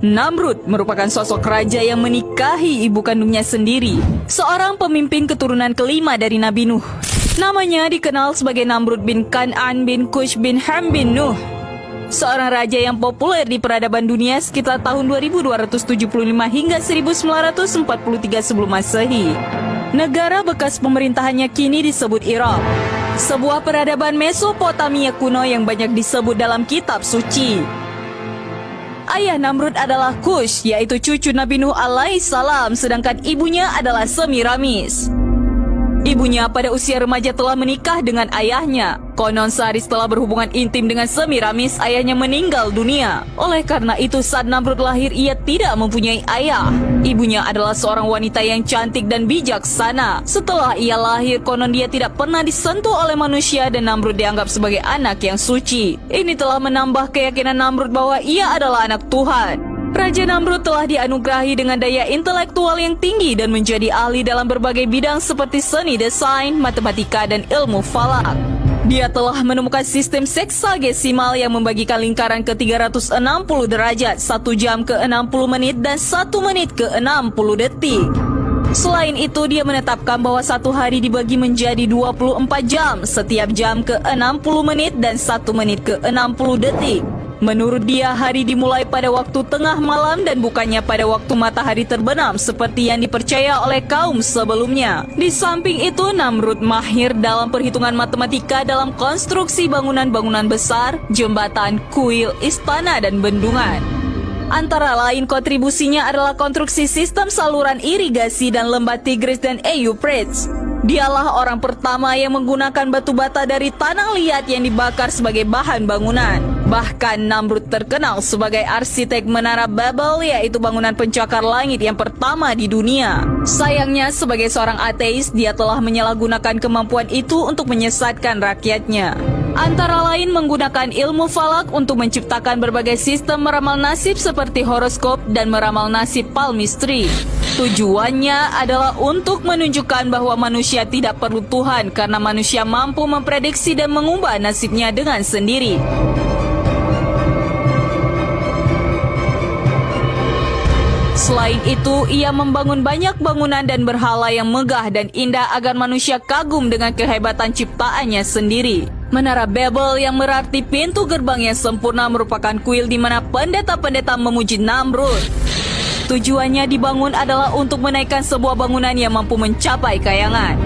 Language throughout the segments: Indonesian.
Namrud merupakan sosok raja yang menikahi ibu kandungnya sendiri, seorang pemimpin keturunan kelima dari Nabi Nuh. Namanya dikenal sebagai Namrud bin Kan'an bin Kush bin Ham bin Nuh, seorang raja yang populer di peradaban dunia sekitar tahun 2275 hingga 1943 sebelum Masehi. Negara bekas pemerintahannya kini disebut Irak, sebuah peradaban Mesopotamia kuno yang banyak disebut dalam kitab suci. Ayah Namrud adalah Kush, yaitu cucu Nabi Nuh alaihissalam, sedangkan ibunya adalah Semiramis. Ibunya pada usia remaja telah menikah dengan ayahnya. Konon sehari setelah berhubungan intim dengan Semiramis, ayahnya meninggal dunia. Oleh karena itu saat Namrud lahir, ia tidak mempunyai ayah. Ibunya adalah seorang wanita yang cantik dan bijaksana. Setelah ia lahir, konon dia tidak pernah disentuh oleh manusia dan Namrud dianggap sebagai anak yang suci. Ini telah menambah keyakinan Namrud bahwa ia adalah anak Tuhan. Raja Namrud telah dianugerahi dengan daya intelektual yang tinggi dan menjadi ahli dalam berbagai bidang seperti seni desain, matematika, dan ilmu falak. Dia telah menemukan sistem seksagesimal yang membagikan lingkaran ke 360 derajat, 1 jam ke 60 menit, dan 1 menit ke 60 detik. Selain itu, dia menetapkan bahwa satu hari dibagi menjadi 24 jam, setiap jam ke 60 menit, dan 1 menit ke 60 detik. Menurut dia, hari dimulai pada waktu tengah malam dan bukannya pada waktu matahari terbenam seperti yang dipercaya oleh kaum sebelumnya. Di samping itu, Namrud mahir dalam perhitungan matematika dalam konstruksi bangunan-bangunan besar, jembatan, kuil, istana, dan bendungan. Antara lain kontribusinya adalah konstruksi sistem saluran irigasi dan lembah Tigris dan Euphrates. Dialah orang pertama yang menggunakan batu bata dari tanah liat yang dibakar sebagai bahan bangunan. Bahkan Namrud terkenal sebagai arsitek Menara Babel, yaitu bangunan pencakar langit yang pertama di dunia. Sayangnya, sebagai seorang ateis, dia telah menyalahgunakan kemampuan itu untuk menyesatkan rakyatnya. Antara lain menggunakan ilmu falak untuk menciptakan berbagai sistem meramal nasib seperti horoskop dan meramal nasib palmistry. Tujuannya adalah untuk menunjukkan bahwa manusia tidak perlu Tuhan karena manusia mampu memprediksi dan mengubah nasibnya dengan sendiri. Selain itu, ia membangun banyak bangunan dan berhala yang megah dan indah agar manusia kagum dengan kehebatan ciptaannya sendiri. Menara Babel yang berarti pintu gerbang yang sempurna merupakan kuil di mana pendeta-pendeta memuji Namrud. Tujuannya dibangun adalah untuk menaikkan sebuah bangunan yang mampu mencapai kayangan.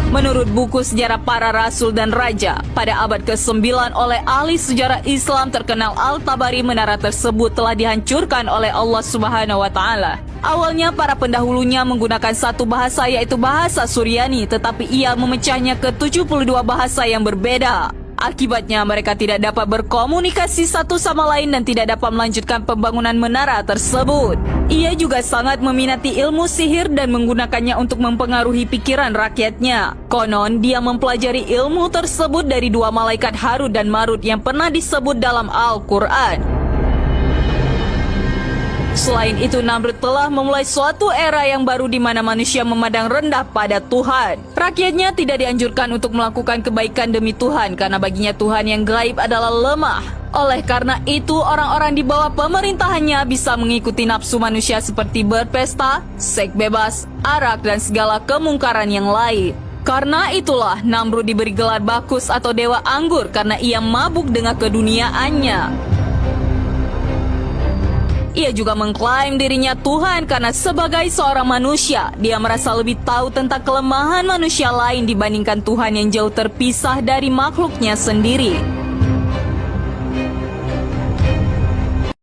Menurut buku sejarah para rasul dan raja, pada abad ke-9 oleh ahli sejarah Islam terkenal Al-Tabari, menara tersebut telah dihancurkan oleh Allah Subhanahu wa Ta'ala. Awalnya para pendahulunya menggunakan satu bahasa, yaitu bahasa Suryani, tetapi ia memecahnya ke 72 bahasa yang berbeda. Akibatnya mereka tidak dapat berkomunikasi satu sama lain dan tidak dapat melanjutkan pembangunan menara tersebut. Ia juga sangat meminati ilmu sihir dan menggunakannya untuk mempengaruhi pikiran rakyatnya. Konon dia mempelajari ilmu tersebut dari 2 malaikat Harut dan Marut yang pernah disebut dalam Al-Quran. Selain itu, Namrud telah memulai suatu era yang baru di mana manusia memandang rendah pada Tuhan. Rakyatnya tidak dianjurkan untuk melakukan kebaikan demi Tuhan karena baginya Tuhan yang gaib adalah lemah. Oleh karena itu, orang-orang di bawah pemerintahannya bisa mengikuti nafsu manusia seperti berpesta, seks bebas, arak, dan segala kemungkaran yang lain. Karena itulah Namrud diberi gelar Bakus atau Dewa Anggur karena ia mabuk dengan keduniaannya. Ia juga mengklaim dirinya Tuhan karena sebagai seorang manusia, dia merasa lebih tahu tentang kelemahan manusia lain dibandingkan Tuhan yang jauh terpisah dari makhluknya sendiri.